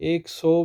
100